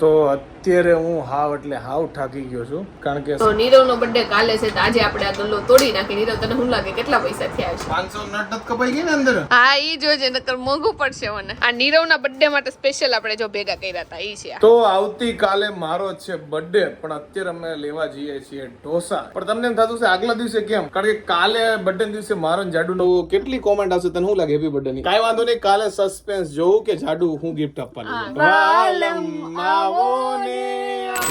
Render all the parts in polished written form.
તો અત્યારે હું હાવ થાકી ગયો છું કારણ કે તો નીરવનો બર્થડે કાલે છે તો આજે આપણે આ ગલ્લો તોડી નાખી. નીરવ તને શું લાગે કેટલા પૈસા થયા છે? 500 નટ કપાઈ ગઈ ને અંદર. હા ઈ જોજે નકર મોંઘું પડશે મને. આ નીરવના બર્થડે માટે સ્પેશિયલ આપણે જો ભેગા કર્યા હતા ઈ છે. તો આવતીકાલે મારો છે બર્થડે પણ અત્યારે અમે લેવા જઈએ છીએ ઢોસા. પણ તમને એમ થતું છે આગલા દિવસે કેમ? કારણ કે કાલે બર્થડે દિવસે મારો ને જાડુ કેટલી કોમેન્ટ આવશે તને શું લાગે હેપી બર્થડે ની? કાઈ વાંધો નહીં, કાલે સસ્પેન્સ જોઉં કે જાડુ હું ગિફ્ટ આપવાની.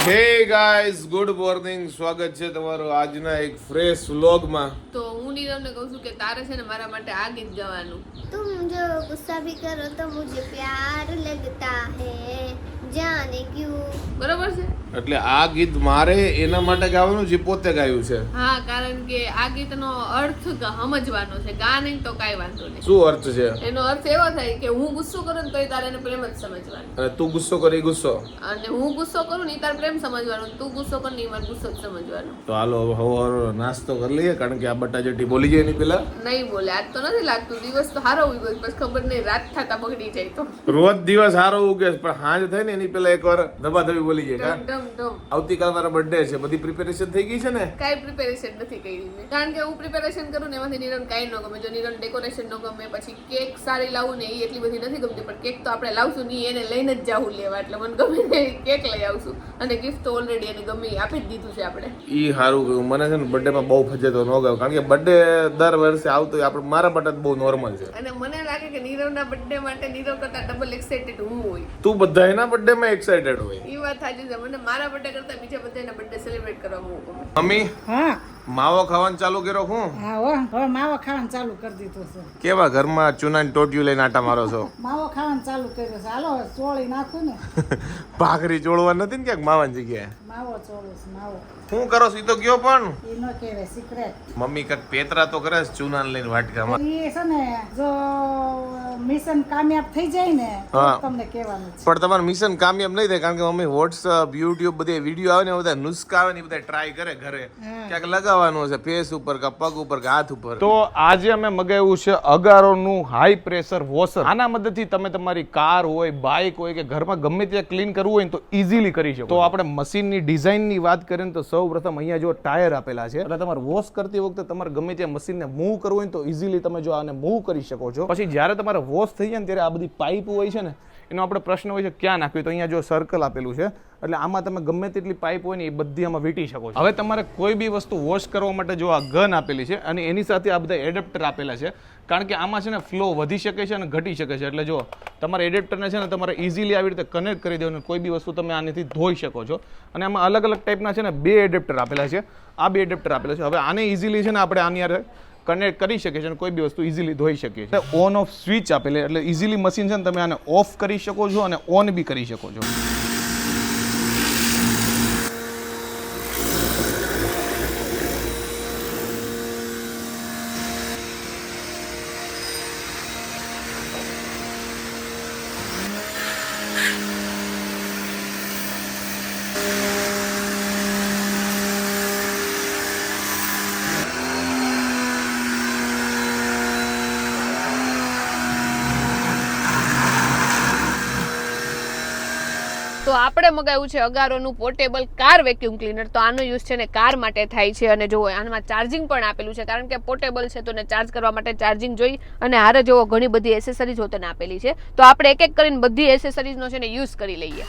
Hey guys, good morning. સ્વાગત છે તમારું આજના એક ફ્રેશ વ્લોગમાં. તો હું નીરવને કહું છું કે તારે છે ને મારા માટે આ ગીત ગાવાનું. तुम जो गुस्सा भी करो तो मुझे प्यार लगता है जाने क्यों. બરોબર છે? એટલે આ ગીત મારે એના માટે ગાવાનું જે પોતે ગાયું છે. હા, કારણ કે આ ગીતનો અર્થ સમજવાનો છે. ગા નહીં તો કાઈ વાંધો નહીં. શું અર્થ છે? એનો અર્થ એવો થાય કે હું ગુસ્સો કરું ને તોય તારે એને પ્રેમ જ સમજવાનો. અને તું ગુસ્સો કરી ગુસ્સો, અને હું ગુસ્સો કરું ને તારે પ્રેમ સમજવાનો, તું ગુસ્સો કર ને મારે ગુસ્સો જ સમજવાનો. તો હાલો હવે નાસ્તો કરી લઈએ કારણ કે આ બટાજટી બોલી જાય એની પેલા. નહીં બોલે, આજ તો નથી લાગતું. દિવસ તો હારો ઉગ્યો પછી ખબર નહીં રાત થતા બગડી જાય તો. રોજ દિવસ સારો ઉગે પણ હાંજ થાય ને એની પેલા એકવાર ધબાધબી બોલી જાય. ડમ ડમ ડમ. આવતીકાલ મારા બર્થડે છે, બધી પ્રિપેરેશન થઈ ગઈ છે ને? કાઈ પ્રિપેરેશન નથી કરી મેં, કારણ કે હું પ્રિપેરેશન કરું ને એમાંથી નિરન કાઈ ન ગમે. જો નિરન ડેકોરેશન ન ગમે, પછી કેક સારી લાવું ને એ એટલી બધી નથી ગમતી, પણ કેક તો આપણે લાવશું નહીં, એને લઈને જ જાવું લેવા. એટલે મને ગમે ને કેક લઈ આવશું. અને ગિફ્ટ તો ઓલરેડી એને ગમે આપી જ દીધું છે આપણે. ઈ સારું ગયું મને છે ને. બર્થડે માં બહુ ફજેતો ન ગયો કારણ કે બર્થડે દર વર્ષે આવતો આપણે મારા માટે બહુ નોર્મલ છે. અને મને લાગે કે નીરવના બર્થડે માટે નીરવ કરતા ડબલ એક્સાઇટેડ હું હોય. તું બધા એના બર્થડે માં એક્સાઇટેડ હોય. એ વાત સાચી છે. મને મારા બર્થડે કરતા બીજા બધાના બર્થડે સેલિબ્રેટ કરવા બહુ ગમે. મમ્મી, હા માવો ખાવાનું ચાલુ કર્યો હું? હા હો હવે માવો ખાવાનું ચાલુ કરી દીધું છે. કેવા ઘરમાં ચૂનાની ટોટિયું લઈને આટા મારો છો? માવો ખાવાનું ચાલુ કર્યો છે. હાલો હવે ચોળી નાખું ને. ભાખરી ચોળવા નથી ને ક્યાંક માવાની જગ્યાએ? માવો ચોળું છે માવો. શું કરો છો ઈ તો કયો પણ. એ નો કહેવાય સિક્રેટ. મમ્મી કાક પેતરા તો કરે છે ચૂનાને લઈને વાટકામાં. એ છે ને જો મિશન કામયાબ થઈ જાય ને તો હા. તમને કહેવાનું છે. પણ તમારું મિશન કામયાબ નહીં થાય કારણ કે મમ્મી વોટ્સઅપ યુટ્યુબ બધે વિડીયો આવે ને બધા નુસ્ખા આવે ને એ બધા ટ્રાય કરે ઘરે. ક્યાંક લગાવવાનું છે ફેસ ઉપર કે પગ ઉપર કે હાથ ઉપર. તો આજે અમે મગાવ્યું છે અગારોનું હાઈ પ્રેશર વોશર. આના મદદથી તમે તમારી કાર હોય, બાઇક હોય કે ઘરમાં ગમે ત્યાં ક્લીન કરવું હોય ને તો ઇઝીલી કરી શકો. તો આપણે મશીનની ડિઝાઇનની વાત કરીએ તો સૌપ્રથમ અહીંયા જો ટાયર આપેલા છે એટલે તમારે વોશ કરતી વખતે તમારે ગમે ત્યાં મશીનને મૂવ કરવું હોય ને તો ઇઝીલી તમે જો આને મૂવ કરી શકો છો. પછી જ્યારે તમારે વોશ થઈ જાય ને ત્યારે આ બધી પાઇપ હોય છે ને એનો આપણે પ્રશ્ન હોય છે ક્યાં નાખવી, તો અહીંયા જો સર્કલ આપેલું છે એટલે આમાં તમે ગમે તેટલી પાઇપ હોય ને એ બધી આમાં વીંટી શકો છો. હવે તમારે કોઈ બી વસ્તુ વોશ કરવા માટે જો આ ગન આપેલી છે અને એની સાથે આ બધા એડેપ્ટર આપેલા છે કારણ કે આમાં છે ને ફ્લો વધી શકે છે અને ઘટી શકે છે. એટલે જો તમારે એડેપ્ટરને છે ને તમારે ઇઝીલી આવી રીતે કનેક્ટ કરી દેવાનું, કોઈ બી વસ્તુ તમે આનેથી ધોઈ શકો છો. અને આમાં અલગ અલગ ટાઈપના છે ને 2 એડેપ્ટર આપેલા છે. આ 2 એડેપ્ટર આપેલા છે. હવે આને ઇઝીલી છે ને આપણે આની યારે કનેક્ટ કરી શકીએ છીએ અને કોઈ બી વસ્તુ ઇઝીલી ધોઈ શકીએ છીએ. ઓન ઓફ સ્વિચ આપેલી એટલે ઇઝીલી મશીન છે ને તમે આને ઓફ કરી શકો છો અને ઓન બી કરી શકો છો. તો આપણે મગાવ્યું છે અગારોનું પોર્ટેબલ કાર વેક્યુમ ક્લીનર. તો આનો યુઝ છે ને કાર માટે થાય છે અને જો આમાં ચાર્જિંગ પણ આપેલું છે કારણ કે પોર્ટેબલ છે તો એને ચાર્જ કરવા માટે ચાર્જિંગ જોઈ. અને હારે જોવો ઘણી બધી એસેસરીઝ હોતને આપેલી છે. તો આપણે એક એક કરીને બધી એસેસરીઝનો છે ને યુઝ કરી લઈએ.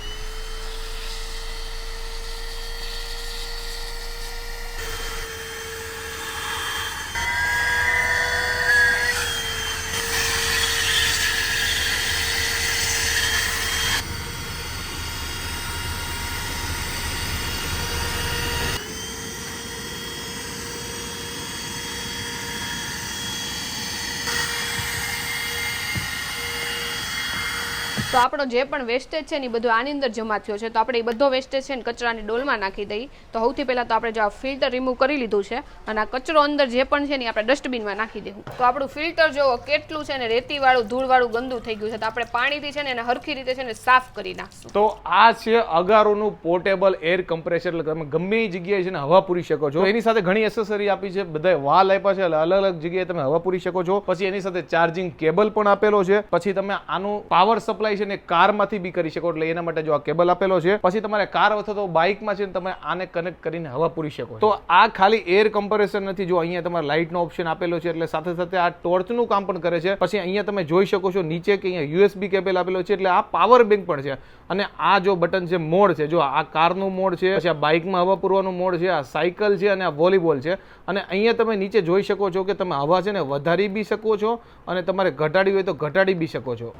તો આપણો જે પણ વેસ્ટેજ છે ને એ બધું આની અંદર જમા થયો છે. તો આપણે એ બધો વેસ્ટેજ છે ને કચરાની ડોલમાં નાખી દઈએ. તો સૌથી પહેલાં તો આપણે જો આ ફિલ્ટર રિમૂવ કરી લીધું છે અને આ કચરો અંદર જે પણ છે ને આપણે ડસ્ટબિનમાં નાખી દઈશું. તો આપણું ફિલ્ટર જો કેટલું છે ને રેતીવાળું ધૂળવાળું ગંદુ થઈ ગયું છે. તો આપણે પાણીથી છે ને એને હરખી રીતે છે ને સાફ કરી નાખશું. તો આ છે અગારોનું પોર્ટેબલ એર કમ્પ્રેસર. એટલે તમે ગમે એ જગ્યાએ છે ને હવા પૂરી શકો છો. એની સાથે ઘણી એસેસરી આપી છે, બધા વાલ આપ્યા છે એટલે અલગ અલગ જગ્યાએ તમે હવા પૂરી શકો છો. પછી એની સાથે ચાર્જિંગ કેબલ પણ આપેલો છે. પછી તમે આનું પાવર સપ્લાય છે છે ને કારમાંથી બી કરી શકો. એટલે એના માટે જો આ કેબલ આપેલો છે. પછી તમારે કાર અથવા તો બાઇકમાં છે ને તમે આને કનેક્ટ કરીને હવા પૂરી શકો. તો આ ખાલી એર કમ્પ્રેસર નથી. જો અહીંયા તમારે લાઇટનો ઓપ્શન આપેલો છે એટલે સાથે સાથે આ ટોર્ચનું કામ પણ કરે છે. પછી અહીંયા તમે જોઈ શકો છો નીચે કે અહીંયા USB કેબલ આપેલો છે એટલે આ પાવર બેંક પણ છે. અને આ જો બટન છે મોડ છે. જો આ કારનું મોડ છે, પછી આ બાઇકમાં હવા પૂરવાનું મોડ છે, આ સાયકલ છે અને આ વોલીબોલ છે. અને અહીંયા તમે નીચે જોઈ શકો છો કે તમે હવા છે ને વધારી બી શકો છો અને તમારે ઘટાડવી હોય તો ઘટાડી બી શકો છો.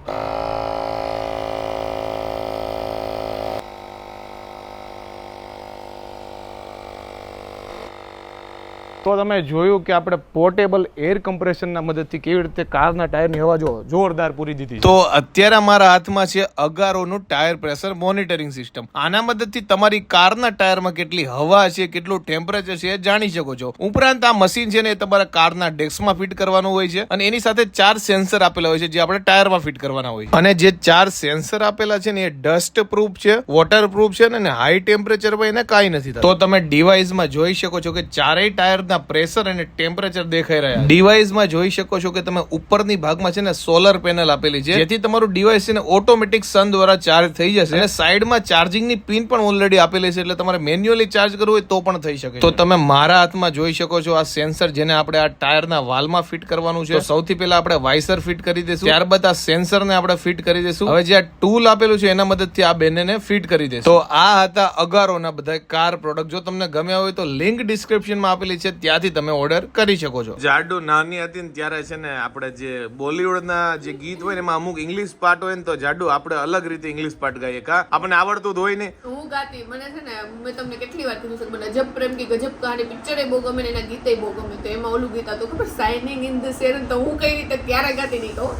તો તમે જોયું કે આપણે પોર્ટેબલ એર કમ્પ્રેશનના મદદથી કેવી રીતે કારના ટાયરની હવા જો જોરદાર પૂરી દીધી. તો અત્યારે મારા હાથમાં છે અગારોનું ટાયર પ્રેશર મોનિટરિંગ સિસ્ટમ. આના મદદથી તમારી કારના ટાયરમાં કેટલી હવા છે, કેટલું ટેમ્પરેચર છે જાણી શકો છો. ઉપરાંત આ મશીન છે ને એ તમારા કારના ડેસ્કમાં ફિટ કરવાનું હોય છે અને એની સાથે 4 સેન્સર આપેલા હોય છે જે આપણે ટાયરમાં ફિટ કરવાના હોય છે. અને જે 4 સેન્સર આપેલા છે ને એ ડસ્ટ પ્રૂફ છે, વોટર પ્રૂફ છે ને હાઈ ટેમ્પરેચરમાં એને કાંઈ નથી થતું. તો તમે ડિવાઇસમાં જોઈ શકો છો કે ચારેય ટાયરના પ્રેશર અને ટેમ્પરેચર દેખાઈ રહ્યા. ડિવાઇસમાં જોઈ શકો છો કે તમે ઉપરની ભાગમાં છે ને સોલર પેનલ આપેલી છે જેથી તમારું ડિવાઇસ છે ને ઓટોમેટિક સન દ્વારા ચાર્જ થઈ જશે. અને સાઈડમાં ચાર્જિંગની પિન પણ ઓલરેડી આપેલી છે એટલે તમારે મેન્યુઅલી ચાર્જ કરવું હોય તો પણ થઈ શકે. તો તમે મારા હાથમાં જોઈ શકો છો આ સેન્સર જેને આપણે આ ટાયરના વાલમાં ફિટ કરવાનું છે. તો સૌથી પહેલા આપણે વાઇસર ફિટ કરી દઈશું, ત્યારબાદ આ સેન્સરને આપણે ફિટ કરી દઈશું. હવે જે આ ટૂલ આપેલું છે એના મદદથી આ બંનેને ફિટ કરી દઈશું. તો આ હતા અગારોના બધા કાર પ્રોડક્ટ. જો તમને ગમ્યા હોય તો લિંક ડિસ્ક્રિપ્શનમાં આપેલી છે, ત્યાંથી તમે ઓર્ડર કરી શકો છો. જાડુ નાની હતી ને ત્યારે છે ને આપણે જે બોલીવુડના જે ગીત હોય ને એમાં અમુક ઇંગ્લિશ પાર્ટ હોય ને તો જાડુ આપણે અલગ રીતે ઇંગ્લિશ પાર્ટ ગાઈએ. કા આપણને આવડતું જ હોય ને. હું ગાતી, મને છે ને મેં તમને કેટલી વાર કીધું છે મને ગજબ પ્રેમ કી ગજબ કહાની પિક્ચર બહુ ગમે ને એના ગીતે બહુ ગમે. તો એમાં ઓલું ગીત હતું ખબર, શાઇનિંગ ઇન ધ સેરન. તો હું કઈ રીતે ત્યારે ગાતી નહીં કહું,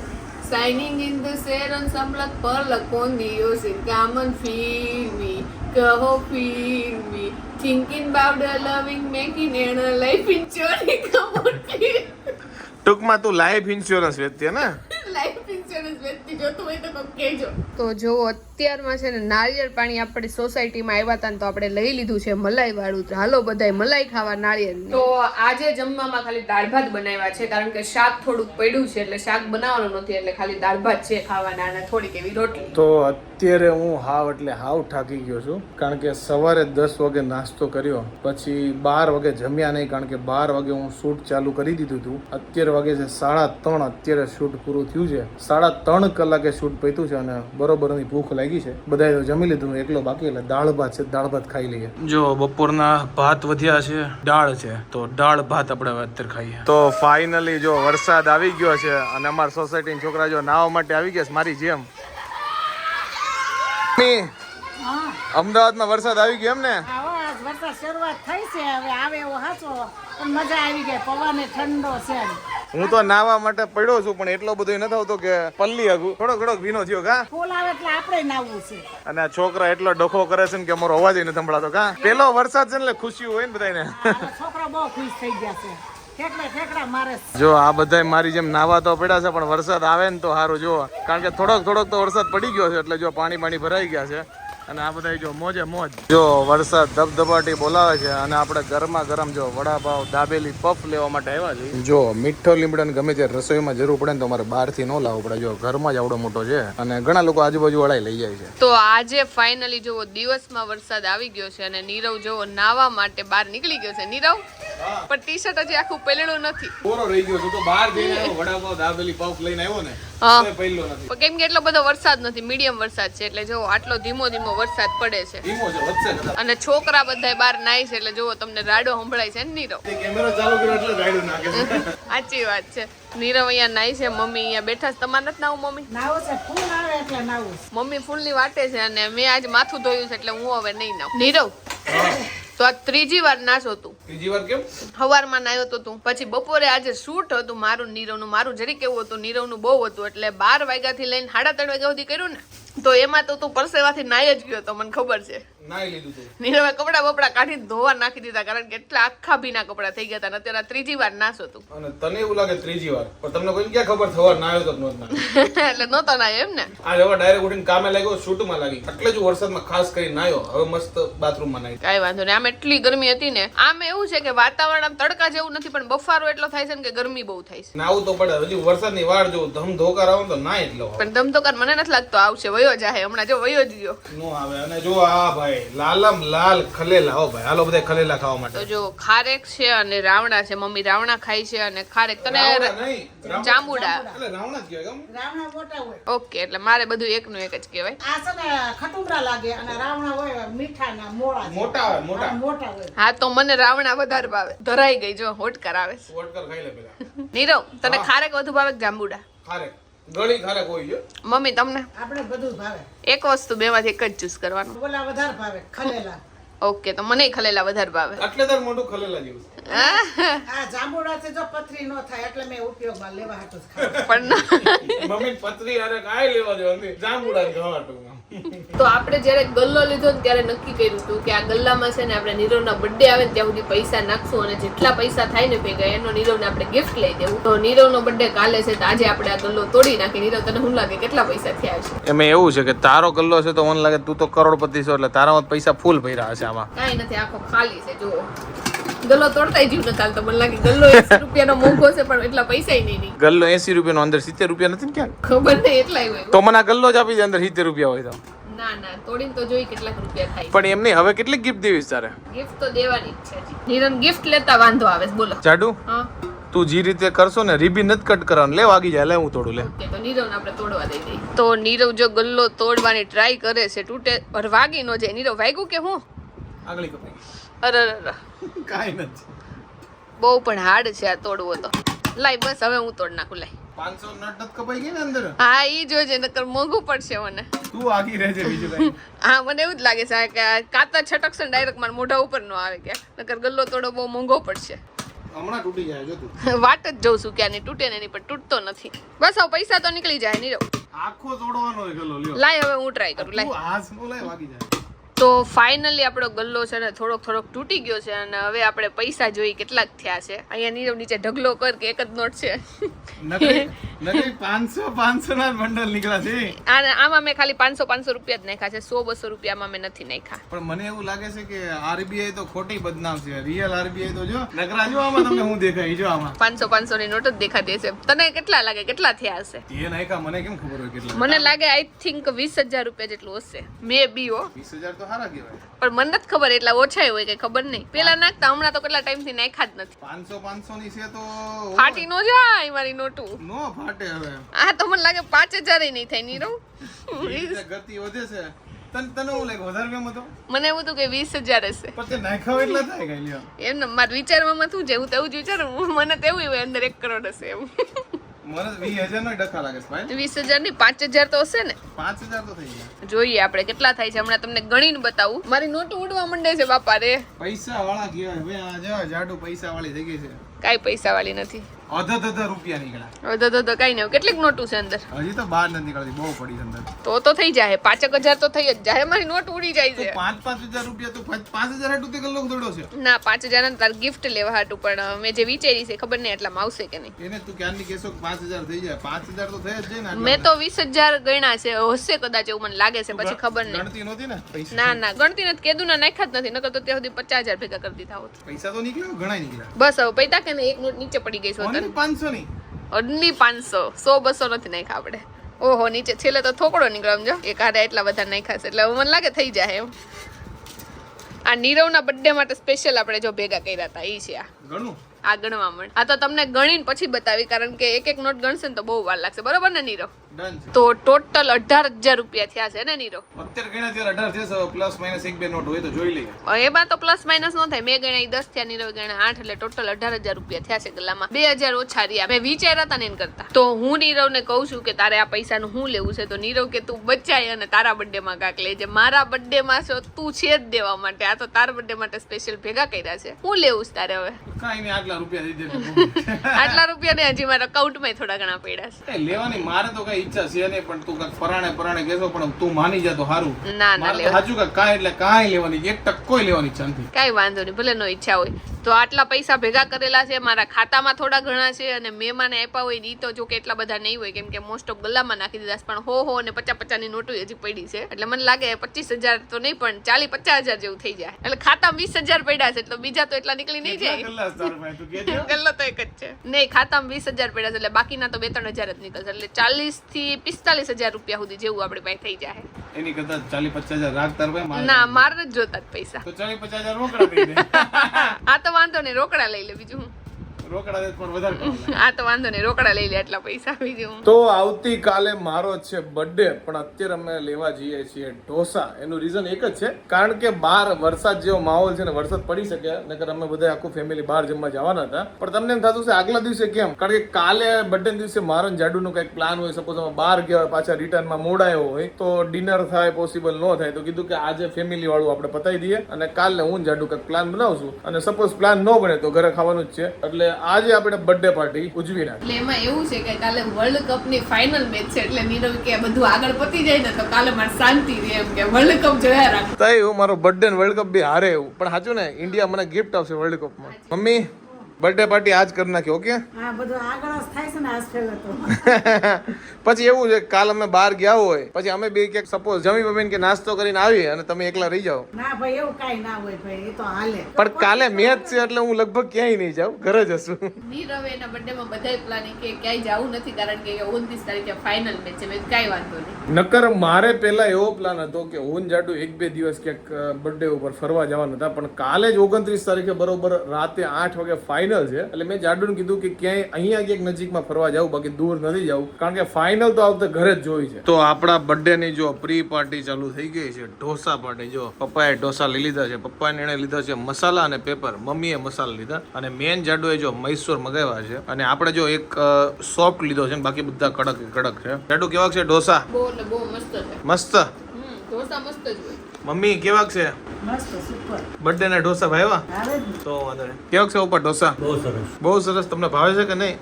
શાઇનિંગ ઇન ધ સેરન સમલક પરલક on the ocean come on feel me કહો feel me thinking about the loving making and a life insurance come on ટૂંકમાં તું લાઈફ ઇન્સ્યોરન્સ વેચતી ને? લાઈફ ઇન્સ્યોરન્સ વેચતી જોતું હોય તો કોક કહેજો. તો જો અત્યારમાં છે ને નાળિયેર પાણી આપણી સોસાયટીમાં આવ્યા હતા ને તો આપણે લઈ લીધું છે મલાઈ વાળું. હાલો બધાય મલાઈ ખાવા નાળિયેર. તો આજે જમવામાં ખાલી દાળ ભાત બનાવ્યા છે કારણ કે શાક થોડુંક પડ્યું છે એટલે શાક બનાવવાનું નથી એટલે ખાલી દાળ ભાત છે ખાવાના અને થોડીક એવી રોટલી. તો અત્યારે હું હાવ થાકી ગયો છું કારણ કે સવારે 10 વાગે નાસ્તો કર્યો, પછી 12 વાગે જમ્યા નહીં કારણ કે 12 વાગે હું શૂટ ચાલુ કરી દીધું હતું. અત્યારે વાગે છે 3:30. અત્યારે શૂટ પૂરું થયું છે. 3.5 કલાકે શૂટ પત્યું છે અને બરોબરની ભૂખ લાગી છે. બધાએ જમી લીધું, એકલો બાકી એટલે દાળ ભાત છે, દાળ ભાત ખાઈ લઈએ. જો બપોરના ભાત વધ્યા છે, દાળ છે તો દાળ ભાત આપણે અત્યારે ખાઈએ. તો ફાઇનલી જો વરસાદ આવી ગયો છે અને અમારા સોસાયટીના છોકરા જો નાવા માટે આવી ગયા છે મારી જેમ. અમદાવાદમાં વરસાદ આવી ગયો એમ ને? વરસાદ શરૂઆત થઈ છે, હવે આવે એવો હાચો પણ મજા આવી ગઈ. પવન ઠંડો છે. હું તો નાવા માટે પડ્યો છું પણ એટલો બધો નથી આવતો કે પલ્લી આગું થોડોક ભીનો થયો. કા ફૂલ આવે એટલે આપણે નાવું છે. અને આ છોકરા એટલો ડખો કરે છે ને કે અમારો અવાજ નથી સંભળાતો. કા પેલો વરસાદ છે ને એટલે ખુશી હોય ને બધાને. છોકરા બહુ ખુશ થઈ ગયા છે. ઠેકડા મારે. જો આ બધા મારી જેમ નાવા તો પડ્યા છે પણ વરસાદ આવે ને તો સારું. જો કારણ કે થોડોક તો વરસાદ પડી ગયો છે એટલે જો પાણી ભરાઈ ગયા છે અને આ બધા જો મોજે મોજ. જો વરસાદ ધબધબાટી બોલાવે છે અને આપણે ગરમા ગરમ જો વડાપાવ દાબેલી પફ લેવા માટે આવ્યા છીએ. જો મીઠો લીમડાને ગમે ત્યારે રસોઈમાં જરૂર પડે ને તો અમારે બહારથી ન લાવવું પડે. જો ઘરમાં જ આવડો મોટો છે અને ઘણા લોકો આજુબાજુ વાળા લઈ જાય છે. તો આજે ફાઇનલી જો દિવસમાં વરસાદ આવી ગયો છે અને નીરવ જો નાવા માટે બહાર નીકળી ગયો છે. નીરવ પણ ટી શર્ટ હજી આખું પહેરેલું નથી, પૂરો રહી ગયો છે. તો બહાર જઈને વડાપાવ દાબેલી પફ લઈને આવ્યો ને કેમ કે એટલો બધો વરસાદ નથી, મીડિયમ વરસાદ છે એટલે જો આટલો ધીમો વરસાદ પડે છે અને છોકરા બધા બહાર નાય છે એટલે જો તમને રાડો સંભળાય છે ને નીરવ? કેમેરો ચાલુ કર્યો એટલે રાડો નાખે છે. સાચી વાત છે. નીરવ અહીંયા નાય છે, મમ્મી અહીંયા બેઠા છે. તમારે નથી નાવું મમ્મી? નાવું છે, ફૂલ આવે એટલે નાવું. મમ્મી ફૂલની વાટે છે અને મેં આજ માથું ધોયું છે એટલે હું હવે નહીં નાવું. નીરવ તો આ 3જી વાર નાશો તું. 3જી વાર કેમ? સવારમાં નાયો તો તું, પછી બપોરે આજે શૂટ હતું મારું નીરવનું. મારું જરી કેવું હતું, નીરવનું બહુ હતું એટલે 12 વાગ્યાથી લઈને 3:30 વાગ્યા સુધી કર્યું ને. તો એમાં તો તું પરસેવાથી નાઈ જ ગયો તો મને ખબર છે. નાઈ લીધું તું. નીરવે કપડા બપડા કાઢી ધોવા નાખી દીધા કારણ કે એટલા આખા ભીના કપડા થઈ ગયા હતા અને અત્યારે ત્રીજી વાર નાશો તું. અને તને એવું લાગે ત્રીજી વાર, પણ તમને કોઈ ક્યાં ખબર થવા નાયો તો નહોત નાયો. એટલે નહોતો નાયો એમ ને. આજ હવે ડાયરેક્ટ ઉઠીને કામે લાગ્યો, શૂટમાં લાગી, એટલે જ વરસાદમાં ખાસ કરી નાયો. હવે મસ્ત બાથરૂમમાં નાઈ. કાંઈ વાંધો નહીં. આમ એટલી ગરમી હતી ને. આમ એવું છે કે વાતાવરણ આમ તડકા જેવું નથી પણ બફારો એટલો થાય છે ને કે ગરમી બહુ થાય છે. નાવું તો પડે. હજી વરસાદની વાર જોઉં, ધમ ધોકાર આવે તો નાય એટલો પણ ધમધોકાર મને નથી લાગતો આવશે. વયો જાહે હમણાં. જો વયો જ ગયો. નો આવે. અને જો આ ભાઈ લાલમ લાલ ખલેલા. હો ભાઈ હાલો બધા ખલેલા ખાવા માટે. તો જો ખારેક છે અને રાવણા છે. મમ્મી રાવણા ખાય છે અને ખારેક તને જાંબુડા. એટલે રાવણા જ કહેવાય. રાવણા મોટા હોય. ઓકે એટલે મારે બધું એકનું એક જ કહેવાય. આ છે ને ખટુંબરા લાગે અને રાવણા હોય મીઠા ના મોળા છે. મોટા આવે, મોટા. હા, મોટા હોય. હા તો મને રાવણા વધારે ભાવે. ધરાઈ ગઈ જો હોટકાર આવે છે. વોટકર ખાઈ લે પેલા. નીરવ તને ખારેક વધુ ભાવે કે જાંબુડા? ખારેક. ગળી ખારેક હોય છે. મમ્મી તમને? આપણે બધું ભાવે. એક વસ્તુ બેમાંથી એક જ ચૂઝ કરવાનું. બોલા વધારે ભાવે ખલેલા. ઓકે તો મને ખલેલા વધારે ભાવે. એટલે તાર મોટું ખલેલા જેવું છે. આ જાંબુડાથી જો પથરી નો થાય એટલે મેં ઉપયોગમાં લેવા હાટું જ ખાવ. પણ મમ્મી પતરી અરે કાઈ લેવા દેવાની. જાંબુડા ખાવાતું. તો આપણે જ્યારે ગલ્લો લીધો ને ત્યારે નક્કી કર્યું હતું કે આ ગલ્લામાં છે ને આપણે નીરવના બર્થડે આવે ને ત્યાં સુધી પૈસા નાખશું અને જેટલા પૈસા થાય ને ભેગા એનો નીરવને આપણે ગિફ્ટ લઈ દેવું. તો નીરવનો બર્થડે કાલે છે તો આજે આપણે આ ગલ્લો તોડી નાખી. નીરવ તને શું લાગે કેટલા પૈસા થયા છે? એમાં એવું છે કે તારો ગલ્લો છે તો મને લાગે તું તો કરોડપતિ છો એટલે તારામાં પૈસા ફૂલ ભર્યા હશે આમાં. કાંઈ નથી, આખો ખાલી છે. જુઓ ગલ્લો તોડતાય જીવ ન ચાલતો. મને લાગે ગલ્લો 80 રૂપિયાનો મોંઘો છે પણ એટલા પૈસા નહીં. ગલ્લો 80 રૂપિયાનો અંદર 70 રૂપિયા નથી ને ક્યાં? ખબર નહીં એટલાય હોય. તો મને આ ગલ્લો જ આપી દે અંદર 70 રૂપિયા હોય તો. ના ના તોડીને તો જોઈ કેટલાક રૂપિયા થાય. પણ એમ નહીં, હવે કેટલી ગિફ્ટ દેવીશ તારે? ગિફ્ટ તો દેવાની જ છે. નીરવ ગિફ્ટ લેતા વાંધો આવે છે. બોલો જાડુ હા તું જે રીતે કરશો ને રીબી નથી કટ કરવાનું. લે વાગી જાય. લે હું તોડું. લે ઓકે તો નીરવને આપણે તોડવા દઈ દઈએ. તો નીરવ જો ગલ્લો તોડવાની ટ્રાય કરે છે. તૂટે પર વાગી ન જાય. નીરવ વાગ્યું કે હું? આગળી કપાઈ. અરે અરે કાઈ નથી. બહુ પણ હાર્ડ છે આ તોડવો તો. લાઈ બસ હવે હું તોડ નાખું. લાઈ 500 નટ નથી કપાઈ ગઈ ને અંદર. હા ઈ જોજે નકર મોંઘું પડશે મને. તું આગી રહેજે બીજું કઈ. હા મને એવું જ લાગે છે કે આ કાતર છટકશે ડાયરેક્ટ મારા મોઢા ઉપર ન આવે કે નકર ગલ્લો તોડો બહુ મોંઘો પડશે. હમણાં તૂટી જાય જો તું. વાટ જ જોઉં છું કે આની તૂટે ને એની પણ તૂટતો નથી. બસ હવે પૈસા તો નીકળી જાય નીરવ. આખો તોડવાનો હોય ગલ્લો. લ્યો લાય હવે હું ટ્રાય કરું. લાય તું હાથ નો લે વાગી જાય. તો ફાઇનલી આપણો ગલ્લો છે ને થોડોક તૂટી ગયો છે અને હવે આપણે પૈસા જોઈ કેટલાક થયા છે. અહીંયા નીરવ નીચે ઢગલો કર કે એક જ નોટ છે. નકરી 500 ના બંડલ નીકળ્યા છે. અને આમાં મેં ખાલી 500 રૂપિયા જ નાખ્યા છે. 100-200 રૂપિયામાં મેં નથી નાખ્યા. પણ મને એવું લાગે છે કે આરબીઆઈ તો ખોટી બદનામ છે. રિયલ આરબીઆઈ તો જો નકરા જો આમાં તમને હું દેખાય જો આમાં 500 ની નોટ જ દેખાતી હશે. તને કેટલા લાગે કેટલા થયા હશે? એ નાખ્યા મને કેમ ખબર હોય કેટલા? મને લાગે આઈ થિંક 20,000 રૂપિયા જેટલું હશે. મે બી હો. 20,000 તો સારા કહેવાય. પણ મને નથી ખબર એટલા ઓછા હોય કે ખબર નહીં. પેલા નાખતા હમણાં તો કેટલા ટાઈમ થી નાખ્યા જ નથી. 500 ની છે તો ફાટી નો જાય મારી નોટું. નો ફાટે. હવે આ તો મને લાગે 5,000 નહીં થાય નીરવ. ગતિ વધે છે. તને હું લાગે વધારે કેમ હતો? મને એવું હતું કે 20,000 હશે. પણ તે નાખ્યા એટલા થાય કઈ લ્યો. એમ ને મારા વિચારમાં શું છે હું તો એવું જ વિચારું. મને તો એવું હોય અંદર 1 કરોડ હશે એમ. મને 20,000 નો ડખા લાગે છે ભાઈ. 20,000 ની 5,000 તો હશે ને. 5,000 તો થઈ ગયા. જોઈએ આપણે કેટલા થાય છે. હમણાં તમને ગણીને બતાવું. મારી નોટ ઉડવા માંડે છે બાપા રે. પૈસા વાળા કહેવાય ભાઈ. આ જો જાડુ પૈસા વાળી થઈ ગઈ છે. કાઈ પૈસા વાળી નથી. અધધ રૂપિયા નીકળ્યા. તો કઈ નહીં. કેટલીક નોટું છે અંદર? હજી તો બહાર નથી નીકળતી. બહુ પડી અંદર. તો થઈ જાય. 5,000 તો થઈ જ જાય. મારી નોટ ઉડી જાય છે. 5,000 રૂપિયા તો 5,000 હાટું તે ગલ્લો તોડ્યો છે. ના 5,000 તાર ગિફ્ટ લેવા હાટું પણ મેં જે વિચારી છે ખબર નહીં એટલામાં આવશે કે નહીં. એને તું ક્યારની કેસો 5,000 થઈ જાય. 5,000 તો થઈ જ જાય ને. મેં તો 20,000 ગણ્યા છે. હશે કદાચ એવું મને લાગે છે. પછી ખબર નહીં. ગણતી નહોતી ને પૈસા. ના ગણતી નથી. કેદું ના નાખ્યા જ નથી. નકર તો ત્યાં સુધી 50,000 ભેગા કરી દીધા હોત. પૈસા તો નીકળ્યા ઘણા નીકળ્યા. બસ હવે પૈતા કે ને એક નોટ નીચે પડી ગઈ છે. ઓનલી 500 ની. ઓનલી 500. 100-200 નથી નાખ્યા આપણે. ઓહો નીચે છેલ્લે તો થોકડો નીકળ્યો સમજો. એક હારે એટલા બધા નાખ્યા છે એટલે મને લાગે થઈ જાય એમ. આ નીરવના બર્થડે માટે સ્પેશિયલ આપણે જો ભેગા કર્યા હતા એ છે આ. ઘણું આ ગણવા મળે. આ તો તમને ગણીને પછી બતાવી કારણ કે એક નોટ ગણશે ને તો બહુ વાર લાગશે. બરોબર ને નીરવ? ડન છે. તો ટોટલ 18,000 રૂપિયા થયા છે ને નીરવ? અત્યારે ગણ્યા ત્યારે 18 છે. પ્લસ માઇનસ 1-2 નોટ હોય તો જોઈ લઈએ. એમાં તો પ્લસ માઇનસ ન થાય. મેં ગણ્યા 10 થયા, નીરવ ગણ્યા 8 એટલે ટોટલ 18,000 રૂપિયા થયા છે ગલ્લામાં. 2,000 ઓછા રહ્યા. મેં વિચાર્યા હતા ને એને કરતા. તો હું નીરવને કહું છું કે તારે આ પૈસાનું હું લેવું છે? તો નીરવ કે તું બચાય અને તારા બર્થડે માં કાક લેજે. મારા બર્થડે માં છો તું છે જ દેવા માટે. આ તો તારા બર્થડે માટે સ્પેશિયલ ભેગા કર્યા છે. હું લેવું છે તારે હવે? કાઈ નહીં આટલા રૂપિયા દઈ દે. આટલા રૂપિયા ને હજી મારા અકાઉન્ટમાં થોડા ઘણા પડ્યા છે. લેવાની મારે તો કઈ ઈચ્છા છે નહીં, પણ તું કાંઈક પરાણે કહેશો પણ તું માની જા તો સારું. ના મારે તો સાચું કે કાંઈ એટલે કાંઈ લેવાની 1% લેવાની ઈચ્છા નથી. કાંઈ વાંધો નહીં, ભલે નો ઈચ્છા હોય તો. આટલા પૈસા ભેગા કરેલા છે, મારા ખાતામાં થોડા ઘણા છે, અને મહેમાને આપ્યા હોય ને ઈ તો જો કે એટલા બધા નહીં હોય, કેમ કે મોસ્ટ ઓફ ગલ્લામાં નાખી દીધા છે, પણ હો અને 50 ની નોટો હજી પડી છે. એટલે મને લાગે 25,000 તો નહીં, પણ 40-50,000 જેવું થઈ જાય. એટલે ખાતામાં 20,000 પડ્યા છે, એટલે બીજા તો એટલા નીકળી નહીં જાય. કેટલા તારા પાસે તું કહેજે. ગલ્લો તો એક જ છે. નહીં, ખાતામાં 20,000 પડ્યા છે, એટલે બાકીના તો 2-3,000 જ નીકળશે. એટલે 40,000 થી 45,000 રૂપિયા સુધી જેવું આપણે પાસે થઈ જાય. એની કરતા 40-50,000 રાખ તારા પાસે. ના, મારે જ જોતા જ પૈસા. તો 40-50,000 રોકડા દઈ દે. આ તો વાંધો નહીં, રોકડા લઈ લે, બીજું હું. રોકડા દે પણ વધારે કામ લાગે. આ તો વાંધો નહીં, રોકડા લઈ લે, એટલા પૈસા, બીજું હું. તો આવતીકાલે મારો છે બર્થડે, પણ અત્યારે અમે લેવા જઈએ છીએ ઢોસા. એનું રીઝન એક જ છે, કારણ કે બહાર વરસાદ જેવો માહોલ છે ને, વરસાદ પડી શકે, નકર અમે બધા આખું ફેમિલી બહાર જમવા જવાના હતા. પણ તમને એમ થતું છે આગલા દિવસે કેમ, કારણ કે કાલે બર્થડે દિવસે મારો ને જાડુનું કંઈક પ્લાન હોય, સપોઝ અમે બહાર ગયા હોય, પાછા રિટર્નમાં મોડાયો હોય, તો ડિનર થાય પોસિબલ ન થાય, તો કીધું કે આજે ફેમિલી વાળું આપણે પતાવી દઈએ, અને કાલે હું ને જાડુ કંઈક પ્લાન બનાવશું, અને સપોઝ પ્લાન ન બને તો ઘરે ખાવાનું જ છે. એટલે આજે આપણે બર્થડે પાર્ટી ઉજવી નાખી. એટલે એમાં એવું છે કે કાલે વર્લ્ડ કપ ની ફાઇનલ મેચ છે, એટલે નીરવ કે બધું આગળ પતી જાય ને તો કાલે મારે શાંતિ રહે, એમ કે વર્લ્ડ કપ જોયા રાખ. તઈ હું મારો બર્થડે ને વર્લ્ડ કપ બી હારે એવું, પણ સાચું ને, ઇન્ડિયા મને ગિફ્ટ આપશે વર્લ્ડ કપમાં. મમ્મી બર્થડે પાર્ટી આજ કરી નાખી, ઓકે? હા, બધું આગળ જ થાય છે ને આજ પહેલા તો. પછી એવું છે કાલ અમે બહાર ગયા હોય, પછી અમે બે ક્યાંક સપોઝ જમી બમીને કે નાસ્તો કરીને આવી અને તમે એકલા રહી જાઓ. ના ભાઈ, એવું કાંઈ ના હોય ભાઈ, એ તો હાલે. પણ કાલે મેચ છે એટલે હું લગભગ ક્યાંય નહીં જાઉં, ઘરે જ હશું. નીરવ એના બર્થડે માં બધાય પ્લાનિંગ કે ક્યાંય જવું નથી, કારણ કે 29 તારીખે ફાઇનલ મેચ છે. મેં કાંઈ વાંધો નહીં. નકર મારે પહેલા એવો પ્લાન હતો કે હું જાડુ 1-2 દિવસ ક્યાંક બર્થડે ઉપર ફરવા જવાના હતા, પણ કાલે જ 29 તારીખે બરોબર રાતે 8 વાગે ફાઇનલ છે, એટલે મેં જાડુને કીધું કે ક્યાંય અહીંયા ક્યાંક નજીકમાં ફરવા જાવ, બાકી દૂર નથી જવું, કારણ કે ફાઇનલ તો આવતે ઘરે જ જોઈ છે. તો આપણા બર્થડે ની જો પ્રી પાર્ટી ચાલુ થઈ ગઈ છે, ઢોસા પાર્ટી. જો પપ્પાએ ઢોસા લઈ લીધા છે, પપ્પાને એને લીધા છે મસાલા અને પેપર, મમ્મીએ મસાલા લીધા, અને મેન જાડુએ જો મૈસૂર મગાવ્યા છે, અને આપણે જો એક સોફ્ટ લીધો છે, બાકી બધા કડક છે. જાડુ કેવા છે ઢોસા? બહુ મસ્ત છે. મસ્ત. ઢોસા મસ્ત જ હોય. મમ્મી કેવા છે મસ્ત, સુપર. બર્થડે ના ઢોસા ભાઈવા? હાલે જ ને. તો વાંધો નહીં. કેવા છે ઉપર ઢોસા? બહુ સરસ. તમને ભાવે છે કે નહીં?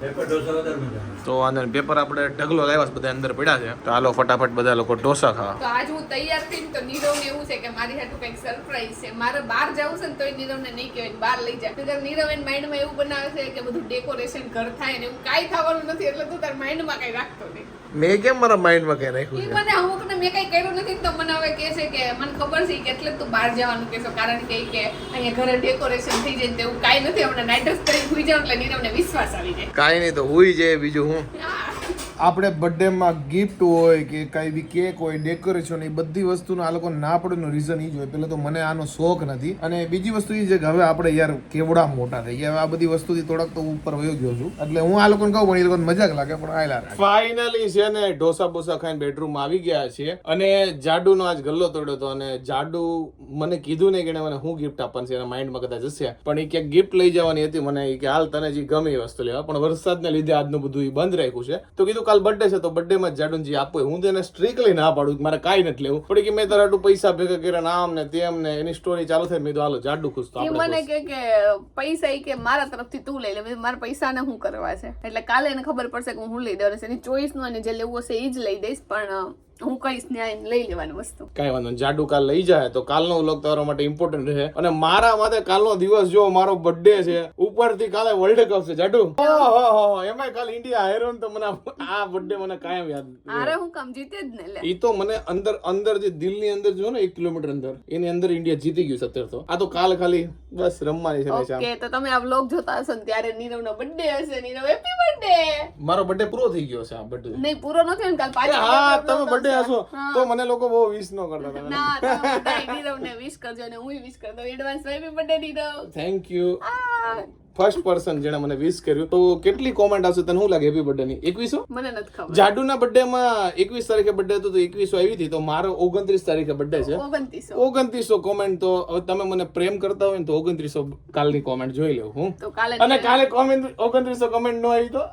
તો વાંધો નહીં. પેપર આપણે ઢગલો લાવ્યા છે, બધા અંદર પડ્યા છે, તો હાલો ફટાફટ બધા લોકો ઢોસા ખાવા. તો આજ હું તૈયાર થઈને તો નીરવને એવું છે કે મારી હાટુ કંઈક સરપ્રાઈઝ છે. મારે બહાર જવું છે ને તોય નીરવને નહીં કહેવાય બહાર લઈ જાય. તો નીરવ એન માઇન્ડમાં એવું બનાવે છે કે બધું ડેકોરેશન ઘર થાય ને એવું કાંઈ થવાનું નથી, એટલે તું તાર માઇન્ડમાં કંઈ રાખતો નહીં. મેં કેમ મારા માઇન્ડમાં કઈ રાખ્યું ઈ છે? મને અમુકને મેં કંઈ કર્યું નથી, તો મને હવે કહે છે કે મને ખબર છે કે એટલે તું બહાર જવાનું કહેશો, કારણ કે અહીંયા ઘરે ડેકોરેશન થઈ જાય ને તેવું કાંઈ નથી. હમણાં નાઇટ ડ્રેસ કરીને સુઈ જાવ એટલે નીરવને વિશ્વાસ આવી જાય. કાંઈ નહીં તો હુઈ જાય, બીજું હું. આપણે બર્થડે માં ગિફ્ટ હોય કે કઈ બી કેક હોય, ડેકોરેશન, એ બધી વસ્તુનો આ લોકો ના પડેનું રીઝન એ જ હોય. પેલા તો મને આનો શોખ નથી, અને બીજી વસ્તુ એ છે કે હવે આપણે યાર કેવડા મોટા થઈ ગયા, હવે આ બધી વસ્તુથી થોડાક તો ઉપર વયો ગયો છું, એટલે હું આ લોકોને કહું પણ એ લોકોને મજાક લાગે, પણ આયલા રાખે. ફાઇનલી છે ને ઢોસા બોસા ખાઈને બેડરૂમ આવી ગયા છે, અને જાડુનો આજ ગલ્લો તોડ્યો હતો, અને જાડુ મને કીધું નહીં કે મને હું ગિફ્ટ આપવાનું છે, એના માઇન્ડમાં કદાચ હશે, પણ એ ક્યાંક ગિફ્ટ લઈ જવાની હતી મને, કે હાલ તને જે ગમે એ વસ્તુ લેવા, પણ વરસાદને લીધે આજનું બધું બંધ રાખ્યું છે. તો કીધું કાલ બર્થડે છે તો બર્થડે માં જાડુન જે આપો, હું તેને સ્ટ્રિક્ટલી ના પાડું, મારે કાંઈ નથી લેવું. પણ કે મેં તારા પૈસા ભેગા કર્યા, આમ ને તેમ ને, એની સ્ટોરી ચાલુ થાય. મેં તો હાલો જાડુ ખુશ તો આપણે મને કે પૈસા ઈ કે મારા તરફથી તું લઈ લે, મારા પૈસાને શું કરવા છે, એટલે કાલે એને ખબર પડશે કે હું લઈ દઉં, એની ચોઈસ નું અને જે લેવું હશે એ જ લઈ દઈશ, પણ હું કહીશ ને લઈ લેવાની વસ્તુ. કાંઈ વાંધો નહીં, જાડુ કાલ લઈ જાય તો કાલનો વ્લોગ તમારા માટે ઇમ્પોર્ટન્ટ રહે, અને મારા માટે કાલનો દિવસ જો મારો બર્થડે છે, ઉપરથી કાલે વર્લ્ડ કપ છે જાડુ. ઓહો, એમાં કાલ ઇન્ડિયા હાર્યો ને તો મને આ બર્થડે મને કાયમ યાદ. અરે હું કામ જીતે જ ને લે. ઈ તો મને અંદર જે દિલની અંદર જો ને 1 કિલોમીટર અંદર, એની અંદર ઇન્ડિયા જીતી ગયું 17 તો. આ તો કાલ ખાલી બસ રમવાની છે. ઓકે, તો તમે આ વ્લોગ જોતા હશો ને ત્યારે નીરવનો બર્થડે હશે. Nirav happy birthday. મારો બર્થડે પૂરો થઈ ગયો છે. આ બર્થડે નહીં પૂરો નથી ને, કાલ પાછો. હા, તમે બર્થડે હશો તો મને લોકો બહુ વિશ ન કરતા તમે. ના, તમે બધા નીરવને વિશ કરજો અને હું વિશ કરી દઉં. Advance happy birthday Nirav. Thank you. First person જેણે મને વિશ કર્યું. તો કેટલી કોમેન્ટ આવશે તને શું લાગે હેપી બર્થડે ની? 2100? મને નથી ખબર. જાડુના બર્થડે માં 21 તારીખે બર્થડે હતો તો 2100 આવી હતી, તો મારો 29 તારીખે બર્થડે છે. 2900 કોમેન્ટ. તો હવે તમે મને પ્રેમ કરતા હોય ને તો 2900 કાલની કોમેન્ટ જોઈ લેવું હું. તો કાલે અને કાલે કોમેન્ટ 2900 કોમેન્ટ ન આવી તો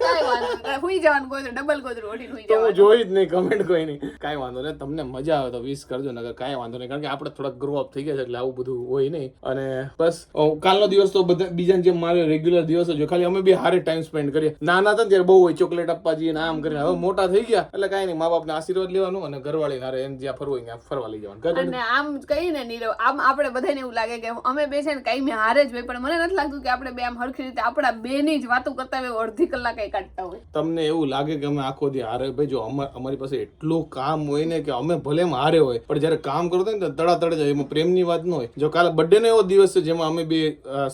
કાઈ વાંધો નહીં, હુઈ જવાનું કોઈ ડબલ ગોદરું ઓઢીને હુઈ તો હું જવાનું. જોઈ જ નહીં કોમેન્ટ કોઈ નહીં. કાંઈ વાંધો નહીં, તમને મજા આવે તો વિશ કરજો, નકર કાંઈ વાંધો નહીં, કારણ કે આપણે થોડાક ગ્રો અપ થઈ ગયા છે એટલે આવું બધું હોય નહીં. અને બસ કાલનો દિવસ તો બધા બીજાને કે મારે રેગ્યુલર દિવસ જ ખાલી અમે બે હારે ટાઈમ સ્પેન્ડ કરીએ. નાના હતા ને ત્યારે બહુ હોય ચોકલેટ આપવા જઈએ ને આમ કરીને. હવે મોટા થઈ ગયા એટલે કાંઈ નહીં, મા બાપને આશીર્વાદ લેવાનું અને ઘરવાળી હારે એને જ્યાં ફરવું હોય ત્યાં ફરવા લઈ જવાનું. અને આમ કહીએ ને નીરવ, આમ આપણે બધાને એવું લાગે કે અમે બે છે ને કઈ મેં હારે જ હોય, પણ મને નથી લાગતું કે આપણે બે આમ હરખી રીતે આપણા બેની જ વાતો કરતા હોય અડધી કલાક કાઢતા હોય. તમને એવું લાગે કે અમે આખો દી હારે? ભાઈ જો અમારી પાસે એટલું કામ હોય ને કે અમે ભલે એમ હારે હોય પણ જયારે કામ કરતો હોય ને તડાતડ જાય. એમાં પ્રેમની વાત ન હોય. જો કાલે બર્થડે નો એવો દિવસ છે જેમાં અમે બે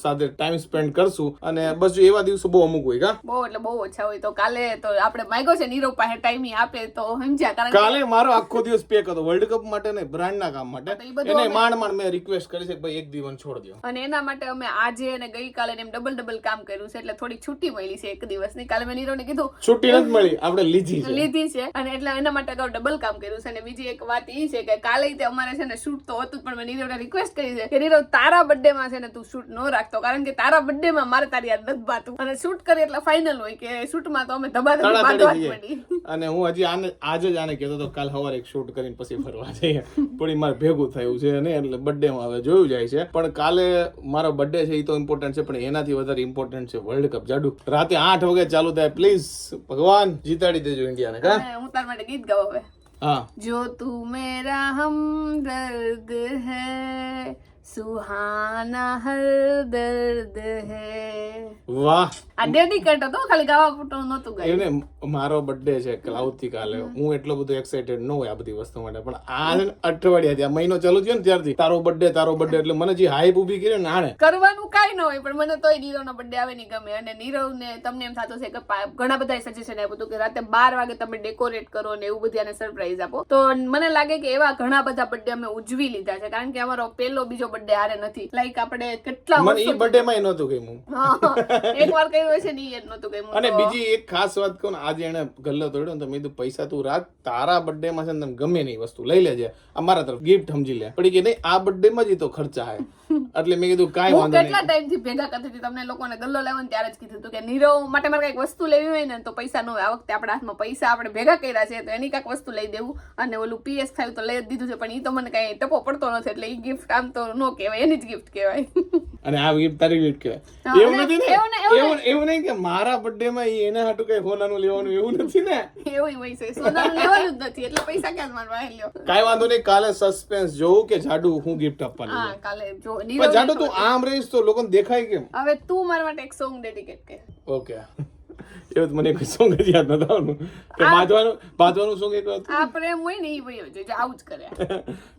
સાથે ટાઈમ સ્પેન્ડ કરશું અને બસ એવા દિવસો બહુ અમુક હોય. કા બહુ એટલે બહુ ઓછા હોય. તો કાલે તો આપણે માંગ્યો છે નીરવ પાસે ટાઈમ આપે તો સમજ્યા. કારણ કાલે મારો આખો દિવસ પેક હતો વર્લ્ડ કપ માટે ને બ્રાન્ડના કામ માટે. એને માંડ મેં રિક્વેસ્ટ કરી છે કે ભાઈ એક દિવસ છોડ દો, અને એના માટે અમે આજે અને ગઈકાલે એમ ડબલ કામ કર્યું છે. એટલે થોડી છૂટી મળી છે એક દિવસની. કાલે મેં નીરવને કીધું છૂટી નથી મળી, આપણે લીધી છે અને એટલે એના માટે અગાઉ ડબલ કામ કર્યું છે. અને બીજી એક વાત એ છે કે કાલે તે અમારે છે ને શૂટ તો હતું, પણ મેં નીરવને રિક્વેસ્ટ કરી છે કે નીરવ તારા બર્થડે માં છે ને તું શૂટ ન રાખતો, કારણ કે તારા બર્થડે માં મારે તારી યાદ નથી બાતું. અને શૂટ કરી એટલે ફાઇનલ હોય કે શૂટ માં તો અમે ધબાધબ બાંધવા જ પડી. અને હું હજી આજે જ આને કહેતો તો કાલ સવારે એક શૂટ કરીને પછી ફરવા જઈએ, પણ મારે ભેગું થયું છે ને એટલે બર્થડે માં હવે જોયું જાય છે. પણ કાલે મારો બર્થડે છે એ તો ઇમ્પોર્ટન્ટ છે, પણ એનાથી વધારે ઇમ્પોર્ટન્ટ છે વર્લ્ડ કપ. જાડુ રાતે 8 વાગે ચાલુ થાય. પ્લીઝ ભગવાન જીતાડી દેજો ઇન્ડિયાને. કા હું તાર માટે ગીત ગાવ હવે. हाँ जो तू मेरा हमदर्द है, सुहाना हर दर्द है. વાહ, આ ડેડિકેટ હતો, ખાલી ગાવા પૂરતું નહોતું ગાયું. એને મારો બર્થડે છે આવતી કાલે. હું એટલો બધો એક્સાઇટેડ ન હોય આ બધી વસ્તુ માટે, પણ આ છે ને અઠવાડિયાથી આ મહિનો ચાલુ થયો ને ત્યારથી તારો બર્થડે એટલે મને જે હાઈપ ઊભી કરી ને આણે કરવાનું કાંઈ ન હોય, પણ મને તોય નીરવનો બર્થડે આવે નહીં ગમે. અને નીરવને તમને એમ થતું છે કે ઘણા બધા સજેશન આપ્યું હતું કે રાતે 12 વાગે તમે ડેકોરેટ કરો ને એવું બધું આને સરપ્રાઈઝ આપો. તો મને લાગે કે એવા ઘણા બધા બર્થડે અમે ઉજવી લીધા છે, કારણ કે અમારો પહેલો બીજો બર્થડે હારે નથી. લાઈક આપણે કેટલા મને ઈ બર્થડે માં નહોતું ગયું. એકવાર કર્યું હશે ને એ નહોતું ગયું. અને બીજી એક ખાસ વાત કહું ને, આજે એને ગલ્લો તોડ્યો ને તો મેં કીધું પૈસા તું રાખ, તારા બર્થડે માં છે ને તને ગમે નહીં વસ્તુ લઈ લેજે, અમારા તરફ ગિફ્ટ સમજી લે. પડી કે નહીં આ બર્થડે માં જ તો ખર્ચા હે. એટલે મેં કીધું કાંઈ વાંધો નહીં. કેટલા ટાઈમ થી ભેગા કરતી હતી તમને લોકોને ગલ્લો લેવાનું, ત્યારે જ કીધું હતું કે નીરવ માટે મારે કઈક વસ્તુ લેવી હોય ને તો પૈસા ન હોય. આ વખતે આપણા હાથમાં પૈસા આપણે ભેગા કર્યા છે તો એની કાંઈક વસ્તુ લઈ દેવું. અને ઓલું PS5 તો લઈ જ દીધું છે, પણ એ તો મને કઈ ટપો પડતો નથી, એટલે એ ગિફ્ટ આમ તો ન કહેવાય, એની જ ગિફ્ટ કહેવાય. અને આ ગિફ્ટ તારી ગિફ્ટ કહેવાય. એવું નથી ને, એવું નહીં કે મારા બર્થડે માં એના હાટું કઈ સોનાનું લેવાનું, એવું નથી ને. એવું હોય છે, સોનાનું લેવાનું જ નથી, એટલે પૈસા ક્યાં મારવા લ્યો. કાંઈ વાંધો નહીં, કાલે સસ્પેન્સ જોવું કે જાડુ હું ગિફ્ટ આપવાની. હા કાલે જો પણ જાડુ તું આમ રહીશ તો લોકોને દેખાય કેમ? હવે તું મારા માટે એક સોંગ ડેડિકેટ કર. ઓકે, એવું મને કોઈ સોંગ જ યાદ નથી આવવાનું કે બાંધવાનું સોંગ એક હતું. આ પ્રેમ હોય ને એ વયો છે, આવું જ કરે.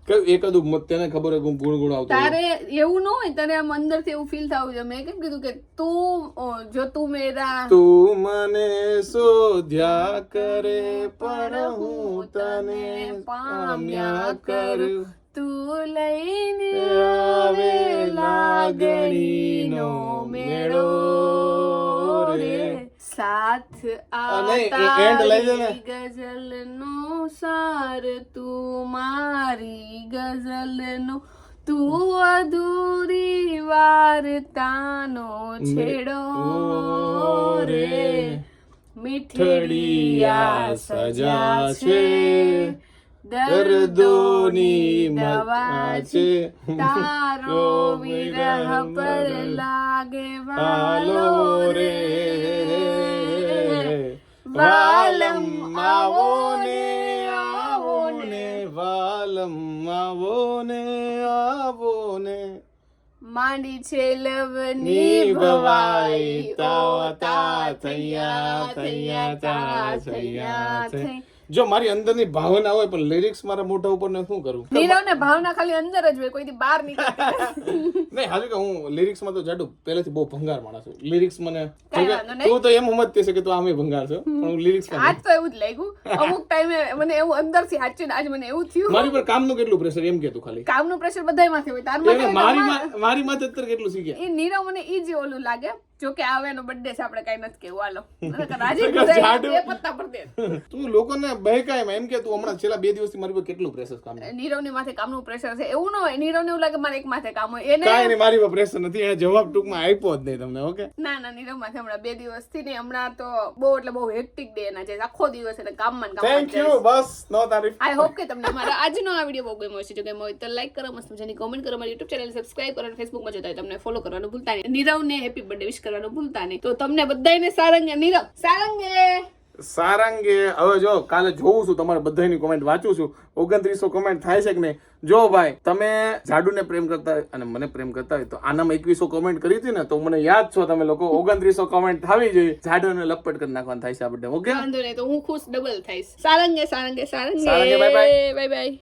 કયું એકાદું તેને ખબર હોય હું ગુણ આવતો તારે એવું ન હોય, તારે આમ અંદરથી એવું ફીલ થવું જોઈએ. મેં કેમ કીધું કે તું જો તું મેરા તું મને શોધ્યા કરે પણ હું તને પામ્યા કરું, તું લઈને આવે લાગણીનો મેળો રે. સાથ એન્ડ લઈ લે ને. ગઝલનો સાર તું મારી ગઝલનો, તું અધૂરી વાર્તાનો છેડો રે. મીઠડી આ સજા છે, દર્દોની દવા છે, તારો વિરહ પર લાગે વાલો રે. વાલમ આવો ને આવો ને, વાલમ આવો ને આવો ને, માંડી છે લવની ભવાઈ, તા થૈયા થૈયા તા થૈયા થઈ. જો મારી અંદરની ભાવના હોય પણ લિરિક્સ મારા મોઢા ઉપર ને શું કરું? નીરવને ભાવના ખાલી અંદર જ હોય, કોઈથી બહાર નીકળતી નહીં. હાજુ કે હું લિરિક્સ માં તો જાડુ પહેલેથી બહુ ભંગાર માણસ છું. લિરિક્સ મને કાંઈ વાંધો નહીં. તું તો એમ સમજતી છે કે તું આમે ભંગાર છો, પણ હું લિરિક્સ માં આજ તો એવું જ લાગ્યું. અમુક ટાઈમે મને એવું અંદરથી સાચું આજ મને એવું થયું. મારી પર કામનું કેટલું પ્રેશર એમ કે તું ખાલી કામનું પ્રેશર બધાય માથે હોય, તાર માથે હોય તો મારી માથે અત્યારે કેટલું શીખ્યા. એ નીરવ મને ઈ જે ઓલું લાગે જો કે આવે એનો બર્થડે છે આપણે કઈ નથી કેવું હાલો રાજી બે પત્તા પર દે તું લોકોને બહેકાય એમ કે તું હમણાં છેલ્લા 2 દિવસથી મારી પર કેટલું પ્રેશર કામ નીરવની માથે કામનું પ્રેશર છે એવું ન હોય નીરવને એવું લાગે મારે એક માથે કામ હોય એને કાંઈ નહીં મારી પર પ્રેશર નથી એને જવાબ ટૂંકમાં આપ્યો જ નહીં તમને ઓકે ના નીરવ માથે હમણાં 2 દિવસથી નહીં હમણાં તો બહુ એટલે બહુ હેક્ટિક ડે એના છે આખો દિવસ એટલે કામમાં ને કામમાં થેન્ક યુ બસ નો તારીફ આઈ હોપ કે તમને મારા આજનો આ વિડીયો બહુ ગમ્યો હશે જો ગમ્યો હોય તો લાઈક કરો મસ્ત મજાની કોમેન્ટ કરો મારી YouTube ચેનલ સબસ્ક્રાઇબ કરો અને Facebook માં જોતા હોય તમને ફોલો કરવાનું ભૂલતા નહીં નીરવને હેપી બર્થડે વિશ કરવાનું ભૂલતા નહીં તો તમને બધાયને સારંગે નીરવ સારંગે હવે જો કાલે જોઉં છું તમારે બધાની કોમેન્ટ વાંચું છું 2900 કોમેન્ટ થાય છે કે નહીં જો ભાઈ તમે જાડુને પ્રેમ કરતા હોય અને મને પ્રેમ કરતા હોય તો આનામાં 2100 કોમેન્ટ કરી હતી ને તો મને યાદ છો તમે લોકો 2900 કોમેન્ટ થવી જોઈએ જાડુને લપટ કરી નાખવાનું થાય છે આ બધે ઓકે વાંધો નહીં તો હું ખુશ ડબલ થઈશ સારંગે સારંગે બાય બાય બાય બાય